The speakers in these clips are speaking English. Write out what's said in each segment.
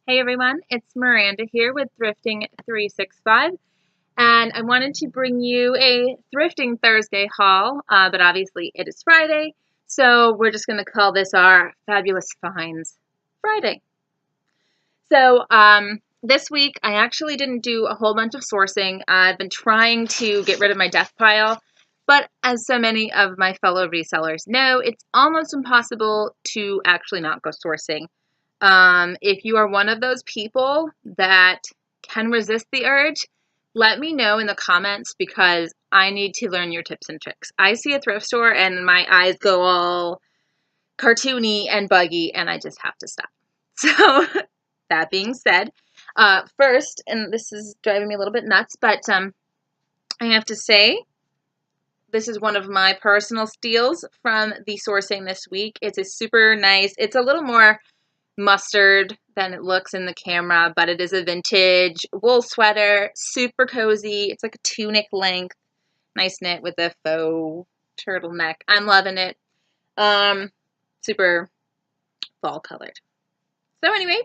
Hey everyone, it's Miranda here with Thrifting 365, and I wanted to bring you a Thrifting Thursday haul, but obviously it is Friday, so we're just going to call this our Fabulous Finds Friday. So this week I actually didn't do a whole bunch of sourcing. I've been trying to get rid of my death pile, but as so many of my fellow resellers know, it's almost impossible to actually not go sourcing. If you are one of those people that can resist the urge, let me know in the comments because I need to learn your tips and tricks. I see a thrift store and my eyes go all cartoony and buggy and I just have to stop. So that being said, first, and this is driving me a little bit nuts, but I have to say, this is one of my personal steals from the sourcing this week. It's a super nice, it's a little more mustard than it looks in the camera, but it is a vintage wool sweater, super cozy. It's like a tunic length, nice knit with a faux turtleneck. I'm loving it. Super fall colored. So anyway,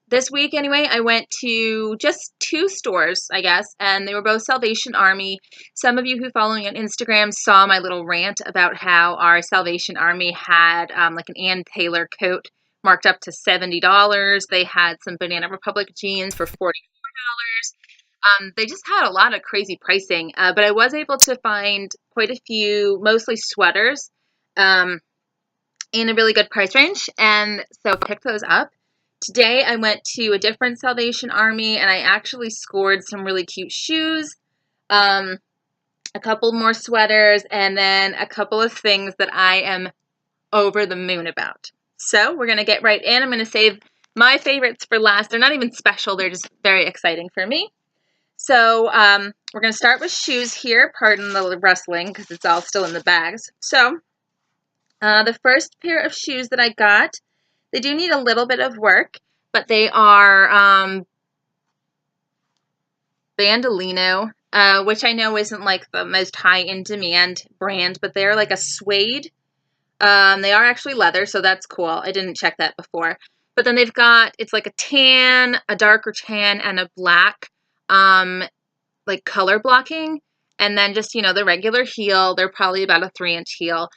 this week anyway, I went to just 2 stores, I guess, and they were both Salvation Army. Some of you who follow me on Instagram saw my little rant about how our Salvation Army had like an Ann Taylor coat marked up to $70. They had some Banana Republic jeans for $44. They just had a lot of crazy pricing, but I was able to find quite a few, mostly sweaters, in a really good price range, and so picked those up. Today I went to a different Salvation Army, and I actually scored some really cute shoes, a couple more sweaters, and then a couple of things that I am over the moon about. So we're going to get right in. I'm going to save my favorites for last. They're not even special. They're just very exciting for me. So we're going to start with shoes here. Pardon the rustling because it's all still in the bags. So the first pair of shoes that I got, they do need a little bit of work, but they are Bandolino, which I know isn't like the most high in demand brand, but they're like a suede. They are actually leather, so that's cool. I didn't check that before. But then they've got, it's like a tan, a darker tan, and a black, like color blocking. And then just, the regular heel. They're probably about a 3-inch heel.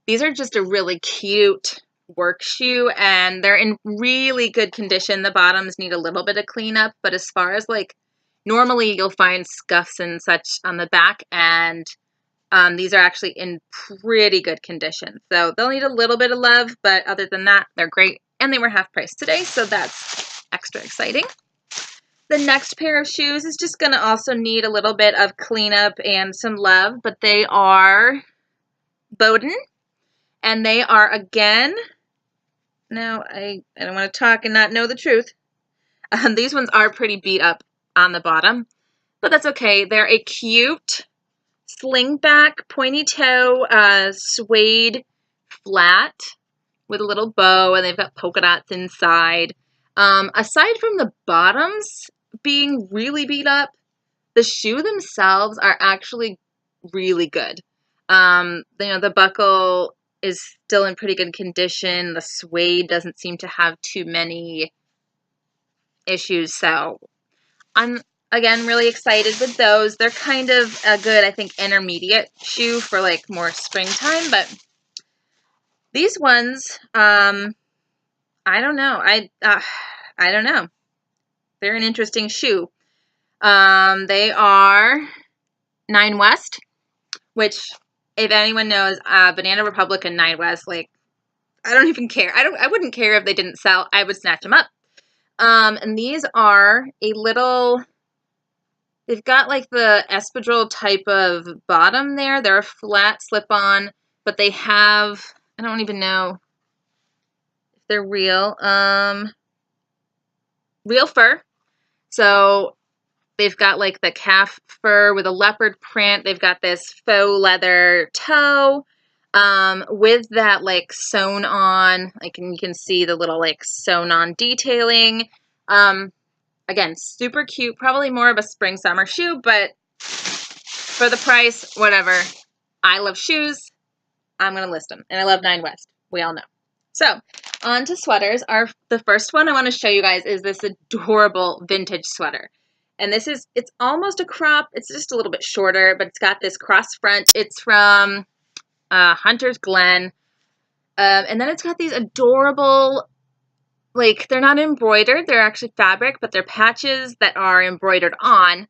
These are just a really cute work shoe, and they're in really good condition. The bottoms need a little bit of cleanup, but as far as like, normally you'll find scuffs and such on the back, and these are actually in pretty good condition. So they'll need a little bit of love, but other than that, they're great. And they were half price today, so that's extra exciting. The next pair of shoes is just going to also need a little bit of cleanup and some love, but they are Bowden. And they are, again, now I don't want to talk and not know the truth. These ones are pretty beat up on the bottom, but that's okay. They're a cute slingback, pointy toe, suede flat with a little bow, and they've got polka dots inside. Aside from the bottoms being really beat up, the shoe themselves are actually really good. The buckle is still in pretty good condition. The suede doesn't seem to have too many issues, so I'm again really excited with those. They're kind of a good, I think, intermediate shoe for like more springtime, but these ones, I don't know. I don't know. They're an interesting shoe. They are 9 West, which, if anyone knows, Banana Republic and 9 West, like, I don't even care. I wouldn't care if they didn't sell. I would snatch them up. And these are a little, they've got like the espadrille type of bottom there. They're a flat slip-on, but they have, I don't even know if they're real. Real fur. So they've got like the calf fur with a leopard print. They've got this faux leather toe with that like sewn on, like, and you can see the little like sewn on detailing. Again, super cute, probably more of a spring summer shoe, but for the price, whatever. I love shoes. I'm going to list them. And I love 9 West. We all know. So On to sweaters. The first one I want to show you guys is this adorable vintage sweater. And it's almost a crop. It's just a little bit shorter, but it's got this cross front. It's from Hunter's Glen. And then it's got these adorable, like, they're not embroidered. They're actually fabric, but they're patches that are embroidered on.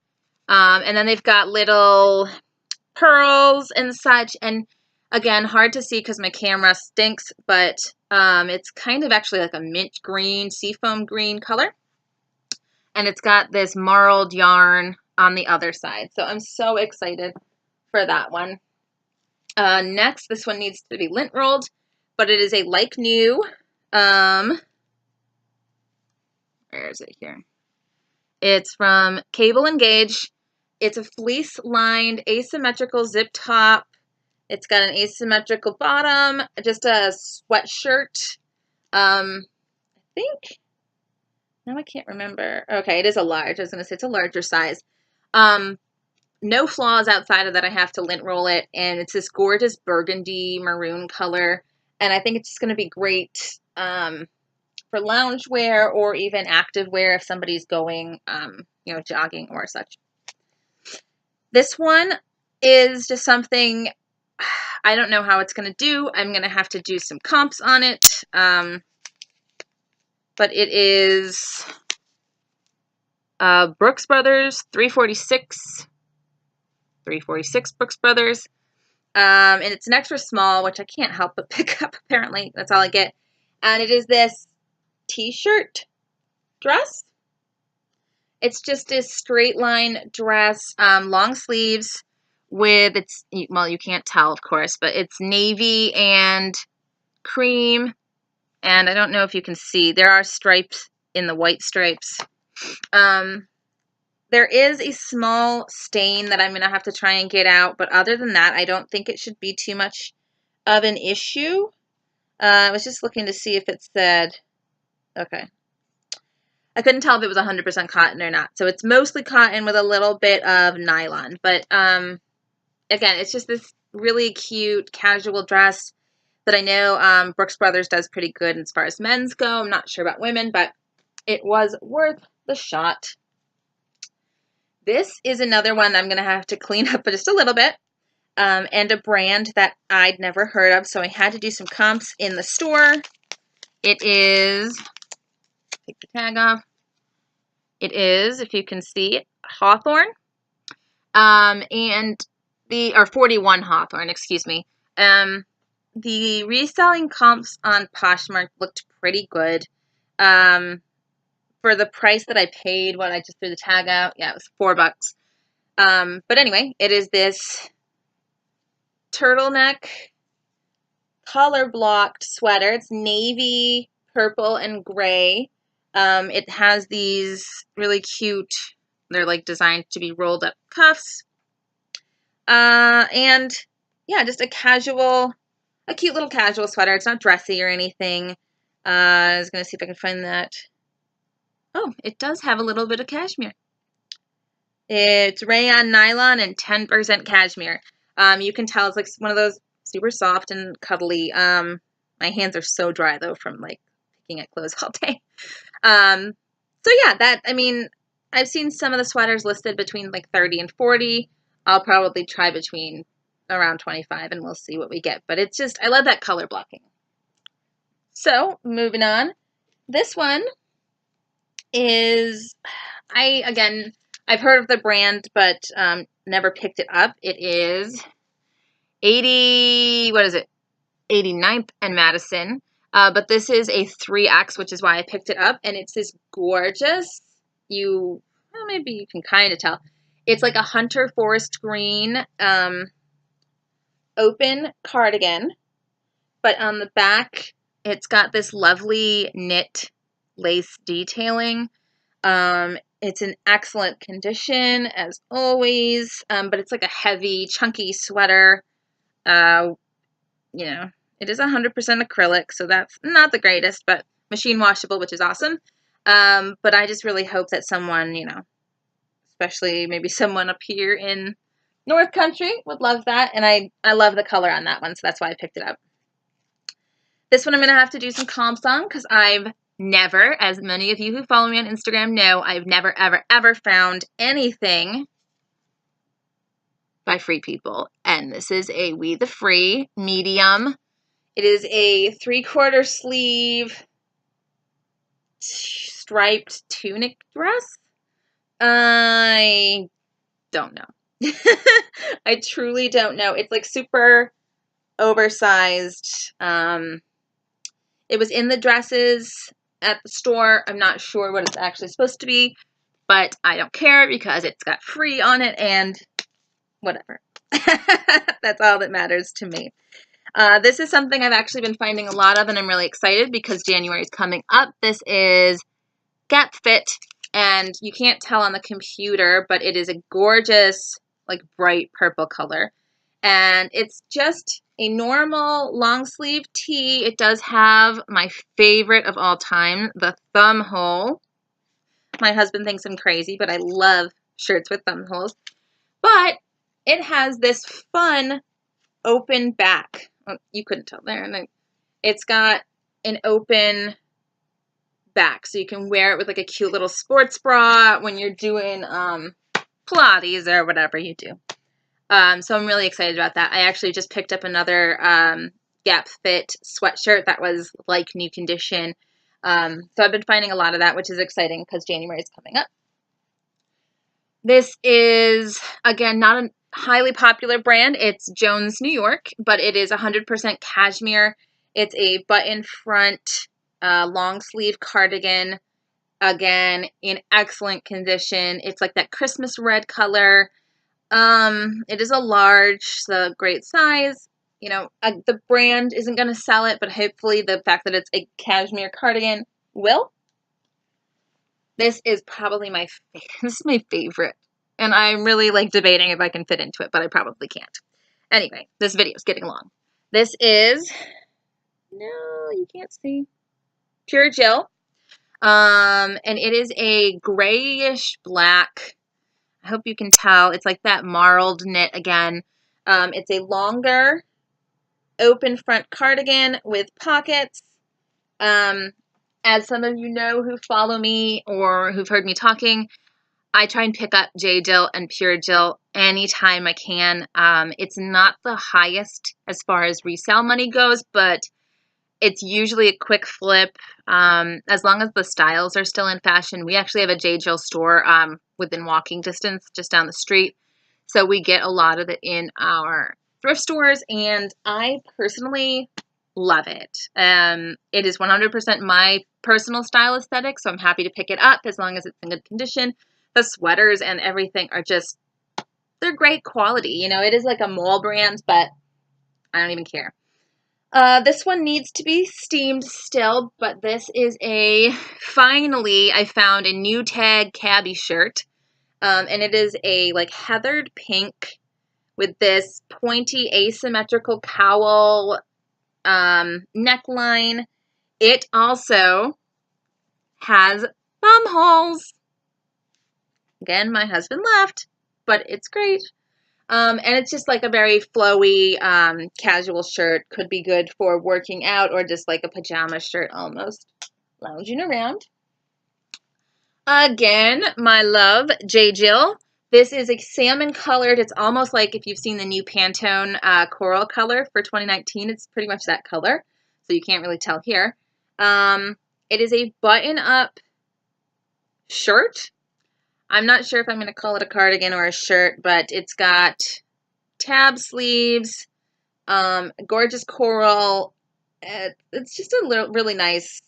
And then they've got little pearls and such. And again, hard to see because my camera stinks, but it's kind of actually like a mint green, seafoam green color. And it's got this marled yarn on the other side. So I'm so excited for that one. Next, this one needs to be lint rolled, but it is a like new, where is it here? It's from Cable and Gauge. It's a fleece-lined asymmetrical zip top. It's got an asymmetrical bottom, just a sweatshirt. I think, now I can't remember. Okay, it is a large. I was going to say it's a larger size. No flaws outside of that. I have to lint roll it, and it's this gorgeous burgundy maroon color, and I think it's just going to be great for loungewear or even active wear if somebody's going, you know, jogging or such. This one is just something, I don't know how it's going to do. I'm going to have to do some comps on it. But it is Brooks Brothers 346 Brooks Brothers. And it's an extra small, which I can't help but pick up, apparently. That's all I get. And it is this t-shirt dress. It's just a straight line dress, long sleeves with well, you can't tell, of course, but it's navy and cream. And I don't know if you can see, there are stripes in the white stripes. There is a small stain that I'm going to have to try and get out, but other than that, I don't think it should be too much of an issue. I was just looking to see if it said, okay. I couldn't tell if it was 100% cotton or not. So it's mostly cotton with a little bit of nylon. But again, it's just this really cute casual dress that I know Brooks Brothers does pretty good as far as men's go. I'm not sure about women, but it was worth the shot. This is another one that I'm going to have to clean up just a little bit. And a brand that I'd never heard of. So I had to do some comps in the store. It is, take the tag off. It is, if you can see, Hawthorne. Or 41 Hawthorne, excuse me. The reselling comps on Poshmark looked pretty good. For the price that I paid when I just threw the tag out, yeah, it was $4. But anyway, it is this turtleneck color blocked sweater. It's navy, purple, and gray. It has these really cute, they're like designed to be rolled up cuffs. And yeah, just a cute little casual sweater. It's not dressy or anything. I was going to see if I can find that. Oh, it does have a little bit of cashmere. It's rayon nylon and 10% cashmere. You can tell it's like one of those super soft and cuddly. My hands are so dry though from like picking at clothes all day. So yeah, I've seen some of the sweaters listed between like 30 and 40. I'll probably try between around 25 and we'll see what we get. But it's just, I love that color blocking. So moving on, this one is, I've heard of the brand, but never picked it up. It is 89th and Madison. But this is a 3X, which is why I picked it up. And it's this gorgeous, maybe you can kind of tell. It's like a hunter forest green open cardigan. But on the back, it's got this lovely knit lace detailing. It's in excellent condition, as always. But it's like a heavy, chunky sweater. It is 100% acrylic, so that's not the greatest, but machine washable, which is awesome. But I just really hope that someone, especially maybe someone up here in North Country would love that. And I love the color on that one, so that's why I picked it up. This one I'm going to have to do some comps on because I've never, as many of you who follow me on Instagram know, I've never, ever, ever found anything by Free People. And this is a We the Free medium. It is a 3/4 sleeve striped tunic dress. I don't know. I truly don't know. It's like super oversized. It was in the dresses at the store. I'm not sure what it's actually supposed to be, but I don't care because it's got free on it and whatever. That's all that matters to me. This is something I've actually been finding a lot of, and I'm really excited because January is coming up. This is Gap Fit, and you can't tell on the computer, but it is a gorgeous, like, bright purple color. And it's just a normal long sleeve tee. It does have my favorite of all time, the thumb hole. My husband thinks I'm crazy, but I love shirts with thumb holes. But it has this fun open back. Well, you couldn't tell there. And it's got an open back, so you can wear it with like a cute little sports bra when you're doing Pilates or whatever you do. So I'm really excited about that. I actually just picked up another Gap Fit sweatshirt that was like new condition. So I've been finding a lot of that, which is exciting because January is coming up. This is, again, not a highly popular brand. It's Jones, New York, but it is 100% cashmere. It's a button front long sleeve cardigan, again, in excellent condition. It's like that Christmas red color. It is a large, so great size. You know, the brand isn't going to sell it, but hopefully the fact that it's a cashmere cardigan will. This is probably this is my favorite. And I'm really like debating if I can fit into it, but I probably can't. Anyway, this video is getting long. This is, no, you can't see, Pure Jill. And it is a grayish black. I hope you can tell. It's like that marled knit again. It's a longer open front cardigan with pockets. As some of you know who follow me or who've heard me talking, I try and pick up J Jill and Pure Jill anytime I can. It's not the highest as far as resale money goes, but it's usually a quick flip. As long as the styles are still in fashion. We actually have a J Jill store within walking distance just down the street. So we get a lot of it in our thrift stores, and I personally love it. It is 100% my personal style aesthetic, so I'm happy to pick it up as long as it's in good condition. The sweaters and everything are just, they're great quality. You know, it is like a mall brand, but I don't even care. This one needs to be steamed still, but this is finally, I found a new tag cabbie shirt. And it is a like heathered pink with this pointy asymmetrical cowl neckline. It also has thumb holes. Again, my husband left, but it's great. And it's just like a very flowy, casual shirt. Could be good for working out or just like a pajama shirt almost. Lounging around. Again, my love, J Jill. This is a salmon colored. It's almost like if you've seen the new Pantone coral color for 2019. It's pretty much that color. So you can't really tell here. It is a button-up shirt. I'm not sure if I'm going to call it a cardigan or a shirt, but it's got tab sleeves, gorgeous coral. It's just a really nice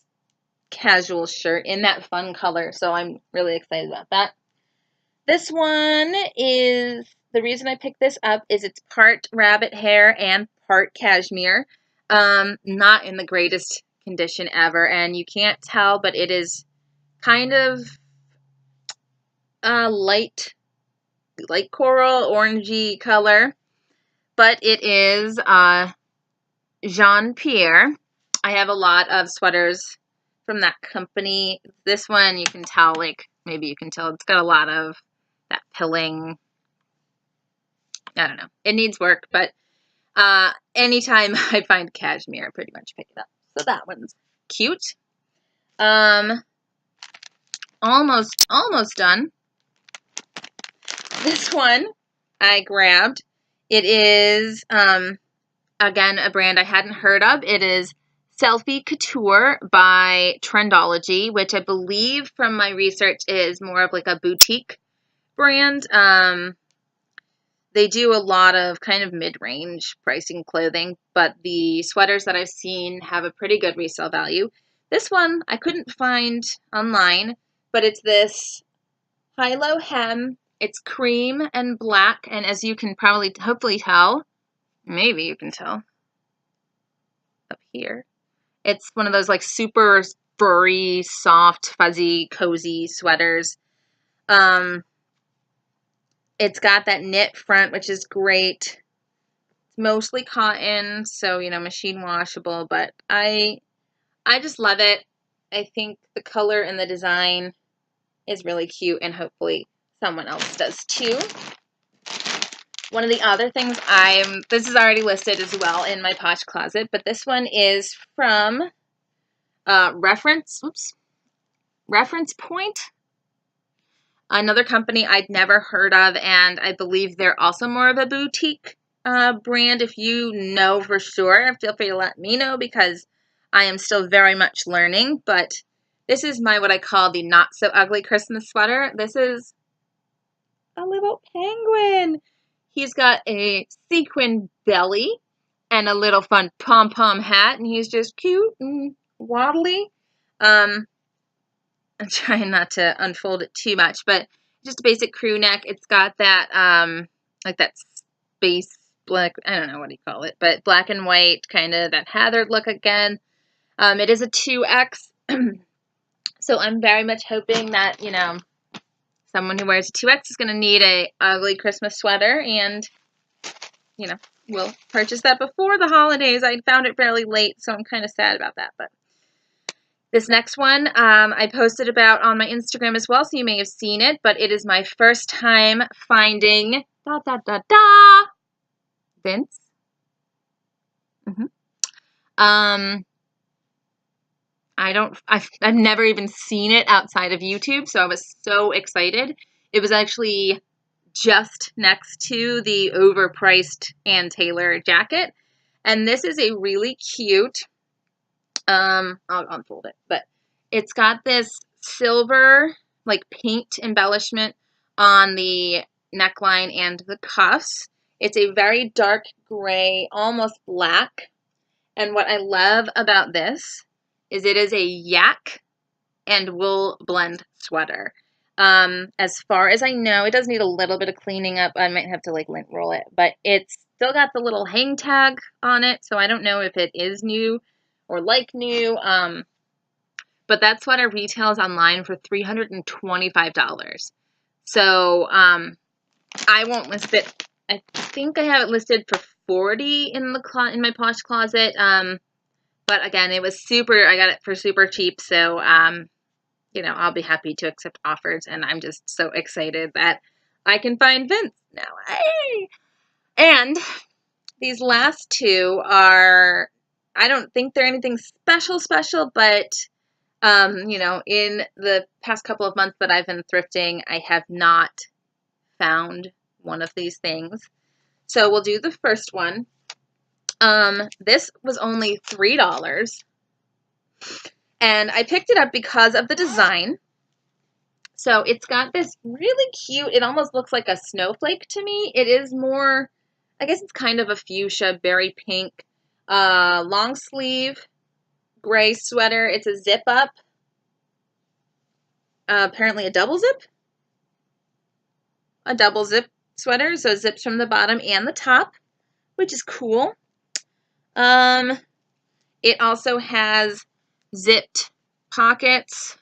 casual shirt in that fun color, so I'm really excited about that. This one is, the reason I picked this up is it's part rabbit hair and part cashmere. Not in the greatest condition ever, and you can't tell, but it is kind of light coral, orangey color, but it is Jean Pierre. I have a lot of sweaters from that company. This one you can tell, like, maybe you can tell it's got a lot of that pilling. I don't know. It needs work, but anytime I find cashmere, I pretty much pick it up. So that one's cute. Almost done. This one I grabbed. It is, again, a brand I hadn't heard of. It is Selfie Couture by Trendology, which I believe from my research is more of like a boutique brand. They do a lot of kind of mid-range pricing clothing, but the sweaters that I've seen have a pretty good resale value. This one I couldn't find online, but it's this high-low hem. It's cream and black, and as you can probably hopefully tell, maybe you can tell up here, it's one of those like super furry, soft, fuzzy, cozy sweaters. It's got that knit front, which is great. It's mostly cotton, so, you know, machine washable, but I just love it. I think the color and the design is really cute, and hopefully someone else does too. One of the other things this is already listed as well in my Posh closet, but this one is from Reference Point. Another company I'd never heard of, and I believe they're also more of a boutique brand. If you know for sure, feel free to let me know because I am still very much learning. But this is what I call the not so ugly Christmas sweater. This is a little penguin. He's got a sequin belly and a little fun pom-pom hat, and he's just cute and waddly. I'm trying not to unfold it too much, but just a basic crew neck. It's got that, like that space black, I don't know what you call it, but black and white, kind of that heathered look again. It is a 2X, so I'm very much hoping that, you know, someone who wears a 2X is going to need a ugly Christmas sweater, and, you know, we'll purchase that before the holidays. I found it fairly late, so I'm kind of sad about that, but this next one I posted about on my Instagram as well, so you may have seen it, but it is my first time finding Vince. I've never even seen it outside of YouTube, so I was so excited. It was actually just next to the overpriced Ann Taylor jacket, and this is a really cute, I'll unfold it, but it's got this silver, like, paint embellishment on the neckline and the cuffs. It's a very dark gray, almost black, and what I love about this is it is a yak and wool blend sweater. As far as I know, it does need a little bit of cleaning up. I might have to like lint roll it, but it's still got the little hang tag on it, so I don't know if it is new or like new. But that sweater retails online for $325. So I won't list it. I think I have it listed for $40 in my Posh closet. But again, it was I got it for super cheap, so you know, I'll be happy to accept offers, and I'm just so excited that I can find Vince now. Hey! And these last two are, I don't think they're anything special, but you know, in the past couple of months that I've been thrifting, I have not found one of these things. So we'll do the first one. This was only $3. And I picked it up because of the design. So it's got this really cute, it almost looks like a snowflake to me. It is more, I guess it's kind of a fuchsia, berry pink, long sleeve, gray sweater. It's a zip up. Apparently a double zip. A double zip sweater, so it zips from the bottom and the top, which is cool. It also has zipped pockets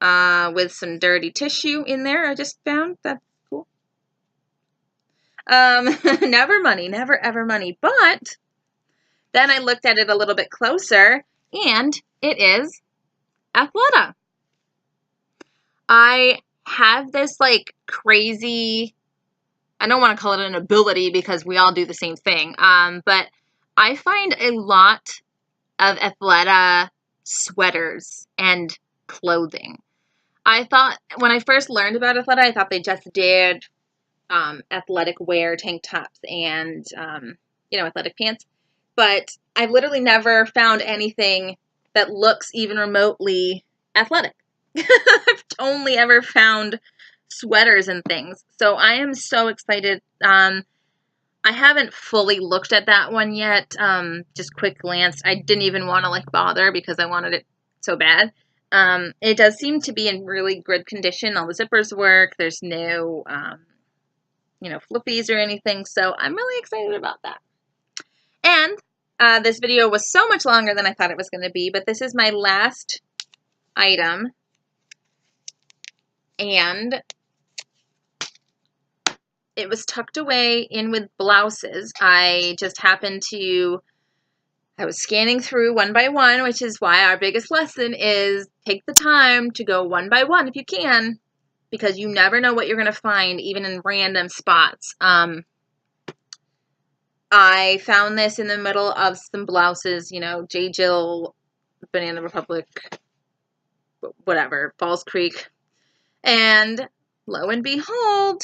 with some dirty tissue in there. I just found that's cool. Never money, never ever money. But then I looked at it a little bit closer, and it is Athleta. I have this like crazy, I don't want to call it an ability because we all do the same thing, but I find a lot of Athleta sweaters and clothing. I thought, when I first learned about Athleta, I thought they just did athletic wear, tank tops, and, athletic pants. But I've literally never found anything that looks even remotely athletic. I've only ever found sweaters and things. So I am so excited. I haven't fully looked at that one yet. Just quick glance. I didn't even want to bother because I wanted it so bad. It does seem to be in really good condition. All the zippers work. There's no, flippies or anything. So I'm really excited about that. And this video was so much longer than I thought it was going to be, but this is my last item. And it was tucked away in with blouses. I just happened to, I was scanning through one by one, which is why our biggest lesson is take the time to go one by one if you can, because you never know what you're going to find, even in random spots. I found this in the middle of some blouses, J. Jill, Banana Republic, whatever, Falls Creek. And lo and behold,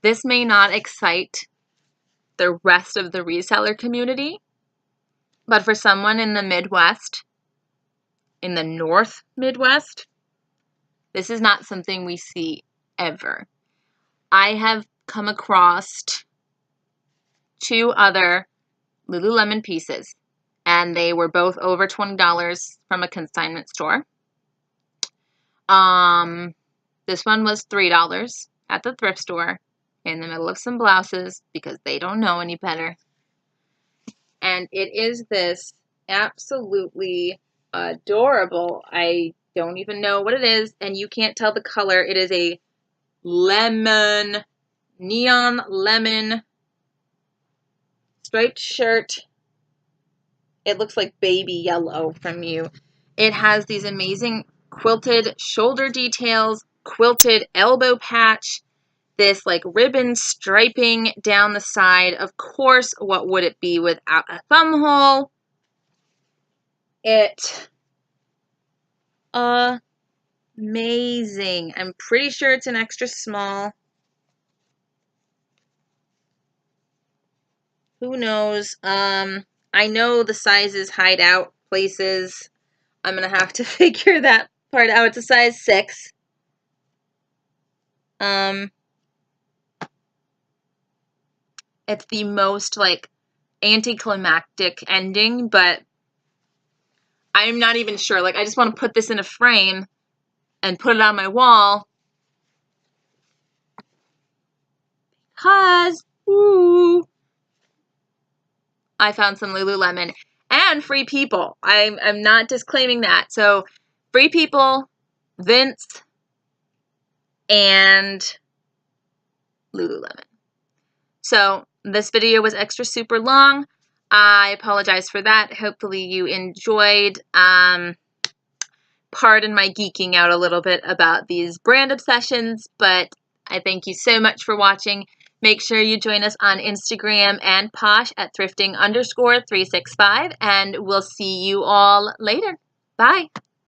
this may not excite the rest of the reseller community, but for someone in the Midwest, in the North Midwest, this is not something we see ever. I have come across 2 other Lululemon pieces, and they were both over $20 from a consignment store. This one was $3 at the thrift store in the middle of some blouses because they don't know any better. And it is this absolutely adorable, I don't even know what it is, and you can't tell the color. It is a lemon, neon lemon striped shirt. It looks like baby yellow from you. It has these amazing quilted shoulder details, quilted elbow patch, this ribbon striping down the side. Of course, what would it be without a thumb hole? It amazing. I'm pretty sure it's an extra small. Who knows? I know the sizes hide out places. I'm gonna have to figure that part out. It's a size 6. It's the most anticlimactic ending, but I'm not even sure. I just want to put this in a frame and put it on my wall because, I found some Lululemon and Free People. I'm not disclaiming that. So, Free People, Vince, and Lululemon. So, this video was extra super long. I apologize for that. Hopefully you enjoyed. Pardon my geeking out a little bit about these brand obsessions, but I thank you so much for watching. Make sure you join us on Instagram and Posh at thrifting_365, and we'll see you all later. Bye.